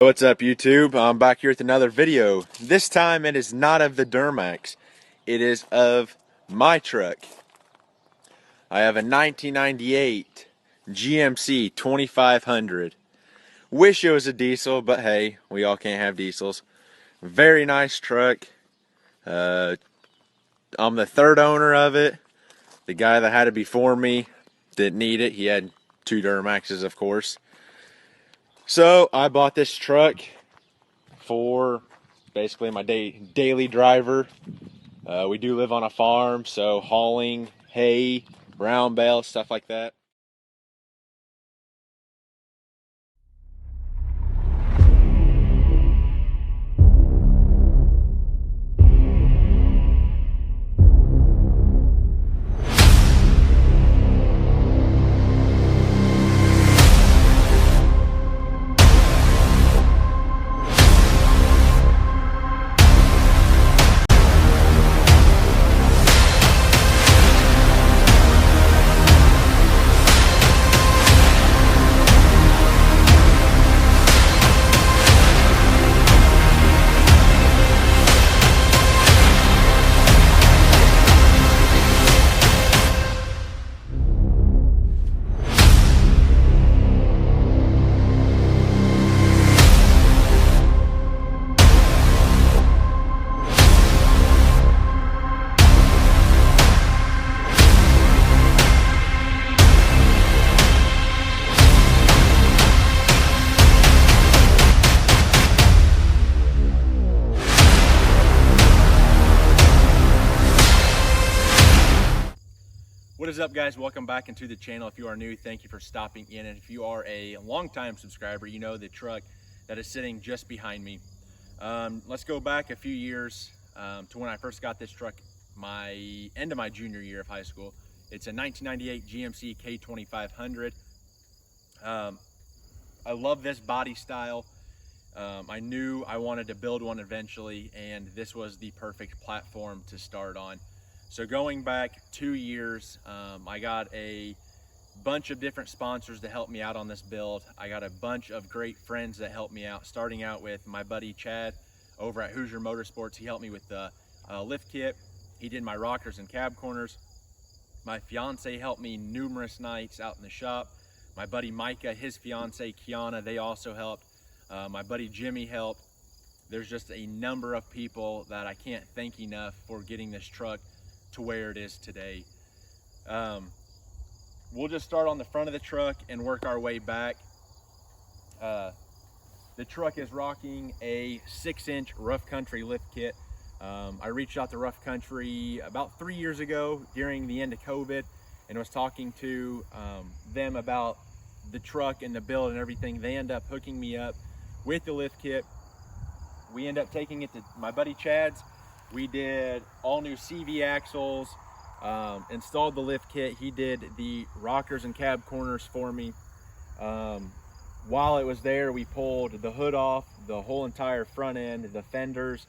What's up, YouTube? I'm back here with another video. This time it is not of the dynomax. It is of my truck. I have a 1998 GMC 2500. Wish it was a diesel, but hey, we all can't have diesels. Very nice truck. I'm the third owner of it. The guy that had it before me didn't need it. He had two dynomaxes, of course. So I bought this truck for basically my daily driver. We do live on a farm, so hauling hay, brown bale, stuff like that. What is up, guys? Welcome back into the channel. If you are new, thank you for stopping in, and if you are a longtime subscriber, you know the truck that is sitting just behind me. Let's go back a few years to when I first got this truck, end of my junior year of high school. It's a 1998 GMC K2500. I love this body style. I knew I wanted to build one eventually, and this was the perfect platform to start on. So going back 2 years, I got a bunch of different sponsors to help me out on this build. I got a bunch of great friends that helped me out, starting out with my buddy Chad over at Hoosier Motorsports. He helped me with the lift kit. He did my rockers and cab corners. My fiance helped me numerous nights out in the shop. My buddy Micah, his fiance Kiana, they also helped. My buddy Jimmy helped. There's just a number of people that I can't thank enough for getting this truck to where it is today. We'll just start on the front of the truck and work our way back. The truck is rocking a 6-inch rough country lift kit. I reached out to Rough Country about 3 years ago during the end of COVID and was talking to them about the truck and the build and everything. They end up hooking me up with the lift kit. We end up taking it to my buddy Chad's. We did all new CV axles, installed the lift kit. He did the rockers and cab corners for me. While it was there, we pulled the hood off, the whole entire front end, the fenders,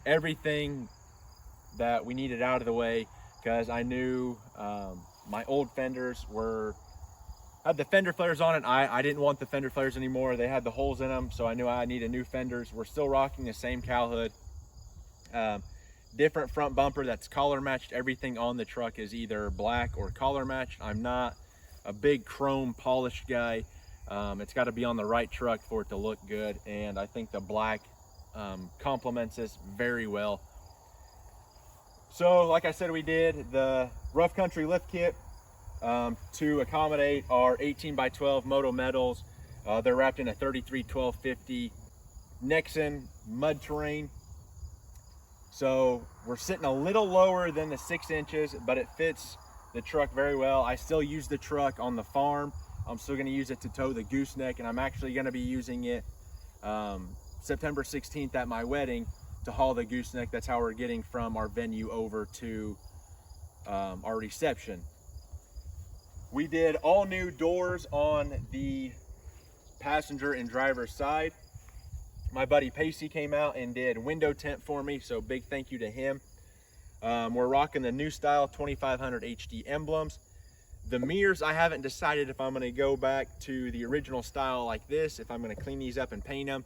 everything that we needed out of the way, because I knew my old fenders had the fender flares on it. I didn't want the fender flares anymore. They had the holes in them, so I knew I needed new fenders. We're still rocking the same cowl hood. Different front bumper that's collar matched. Everything on the truck is either black or collar matched. I'm not a big chrome polished guy. It's got to be on the right truck for it to look good, and I think the black complements this very well. So like I said, we did the rough country lift kit to accommodate our 18x12 Moto metals. They're wrapped in a 33-12-50 Nexen mud terrain. So we're sitting a little lower than the 6 inches, but it fits the truck very well. I still use the truck on the farm. I'm still going to use it to tow the Gooseneck, and I'm actually going to be using it September 16th at my wedding to haul the Gooseneck. That's how we're getting from our venue over to our reception. We did all new doors on the passenger and driver's side. My buddy Pacey came out and did window tint for me, so big thank you to him. We're rocking the new style 2500 HD emblems. The mirrors, I haven't decided if I'm going to go back to the original style like this, if I'm going to clean these up and paint them,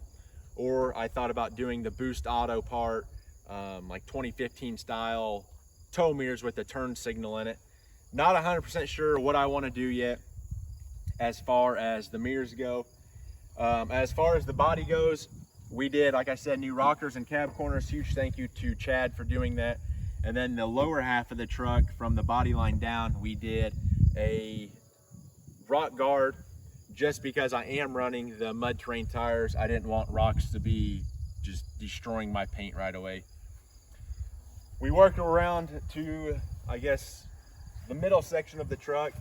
or I thought about doing the Boost Auto part, like 2015 style tow mirrors with the turn signal in it. Not 100% sure what I want to do yet as far as the mirrors go. As far as the body goes, we did, like I said, new rockers and cab corners. Huge thank you to Chad for doing that. And then the lower half of the truck, from the body line down, we did a rock guard, just because I am running the mud terrain tires. I didn't want rocks to be just destroying my paint right away. We worked around to, I guess, the middle section of the truck.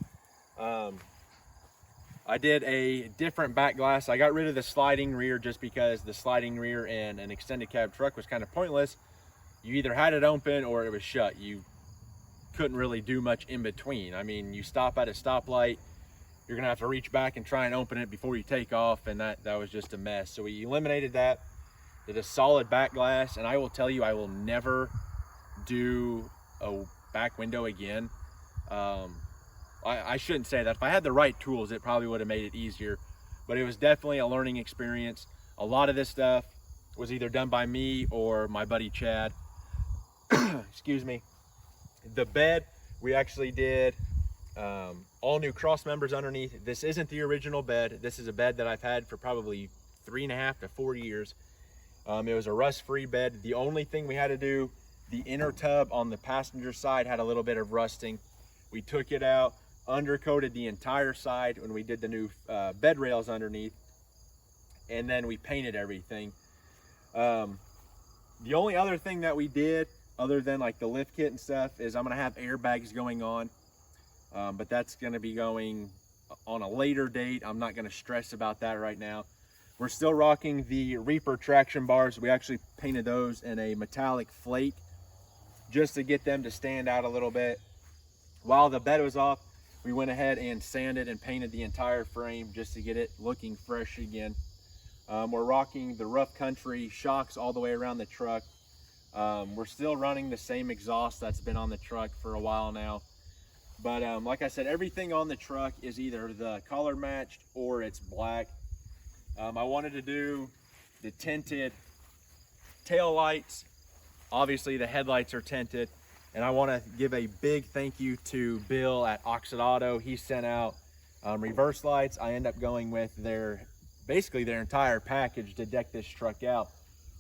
I did a different back glass. I got rid of the sliding rear just because the sliding rear in an extended cab truck was kind of pointless. You either had it open or it was shut. You couldn't really do much in between. I mean, you stop at a stoplight, you're gonna have to reach back and try and open it before you take off, and that was just a mess. So we eliminated that, did a solid back glass, and I will tell you, I will never do a back window again. I shouldn't say that. If I had the right tools, it probably would have made it easier, but it was definitely a learning experience. A lot of this stuff was either done by me or my buddy Chad. Excuse me. The bed, we actually did all new cross members underneath. This isn't the original bed. This is a bed that I've had for probably 3.5 to 4 years. It was a rust-free bed. The only thing we had to do, the inner tub on the passenger side had a little bit of rusting. We took it out, undercoated the entire side when we did the new bed rails underneath, and then we painted everything. The only other thing that we did, other than like the lift kit and stuff, is I'm gonna have airbags going on, but that's gonna be going on a later date. I'm not gonna stress about that right now. We're still rocking the Reaper traction bars. We actually painted those in a metallic flake just to get them to stand out a little bit. While the bed was off, we went ahead and sanded and painted the entire frame just to get it looking fresh again. We're rocking the Rough Country shocks all the way around the truck. We're still running the same exhaust that's been on the truck for a while now. But like I said, everything on the truck is either the color matched or it's black. I wanted to do the tinted tail lights. Obviously the headlights are tinted. And I want to give a big thank you to Bill at Oxidauto. He sent out reverse lights. I end up going with basically their entire package to deck this truck out.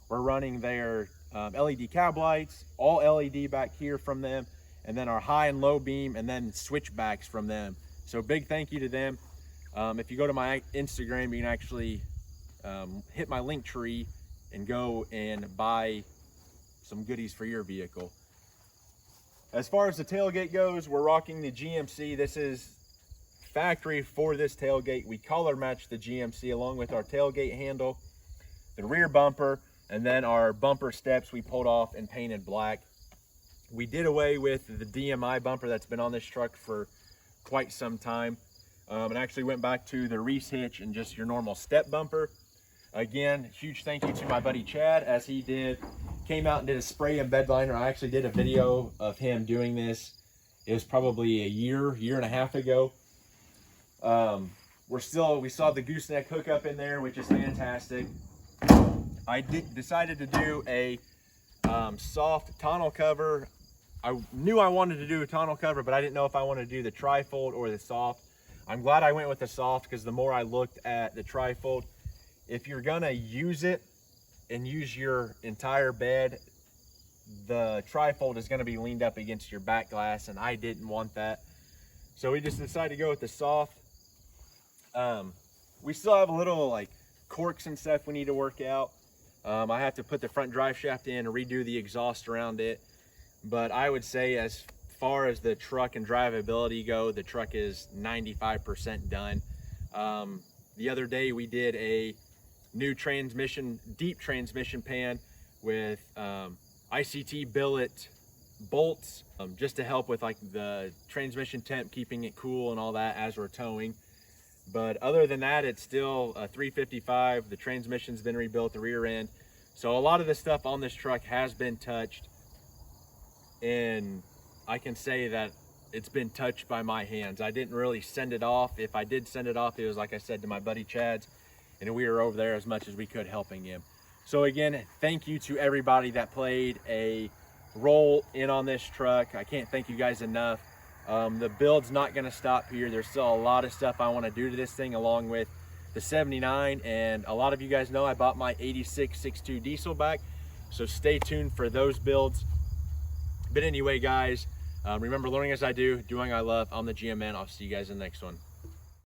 We're running their LED cab lights, all LED back here from them, and then our high and low beam, and then switchbacks from them. So big thank you to them. If you go to my Instagram, you can actually hit my link tree and go and buy some goodies for your vehicle. As far as the tailgate goes, we're rocking the GMC. This is factory for this tailgate. We color matched the GMC along with our tailgate handle, the rear bumper, and then our bumper steps we pulled off and painted black. We did away with the D.M.I bumper that's been on this truck for quite some time, and actually went back to the Reese hitch and just your normal step bumper. Again, huge thank you to my buddy Chad, as he came out and did a spray and bed liner. I actually did a video of him doing this. It was probably a year and a half ago. We saw the gooseneck hookup in there, which is fantastic. I decided to do a soft tonneau cover. I knew I wanted to do a tonneau cover, but I didn't know if I wanted to do the trifold or the soft. I'm glad I went with the soft, because the more I looked at the trifold, if you're gonna use it and use your entire bed, the trifold is gonna be leaned up against your back glass, and I didn't want that. So we just decided to go with the soft. We still have a little like corks and stuff we need to work out. I have to put the front drive shaft in and redo the exhaust around it. But I would say, as far as the truck and drivability go, the truck is 95% done. The other day we did a new deep transmission pan with ICT billet bolts, just to help with like the transmission temp, keeping it cool and all that as we're towing. But other than that, it's still a 355. The transmission's been rebuilt, the rear end. So a lot of the stuff on this truck has been touched, and I can say that it's been touched by my hands. I didn't really send it off. If I did send it off, it was, like I said, to my buddy Chad's, and we were over there as much as we could helping him. So again, thank you to everybody that played a role in on this truck. I can't thank you guys enough. The build's not gonna stop here. There's still a lot of stuff I wanna do to this thing, along with the 79, and a lot of you guys know I bought my 86 6.2 diesel back, so stay tuned for those builds. But anyway, guys, remember, learning as I do, doing I love. I'm the GM man. I'll see you guys in the next one.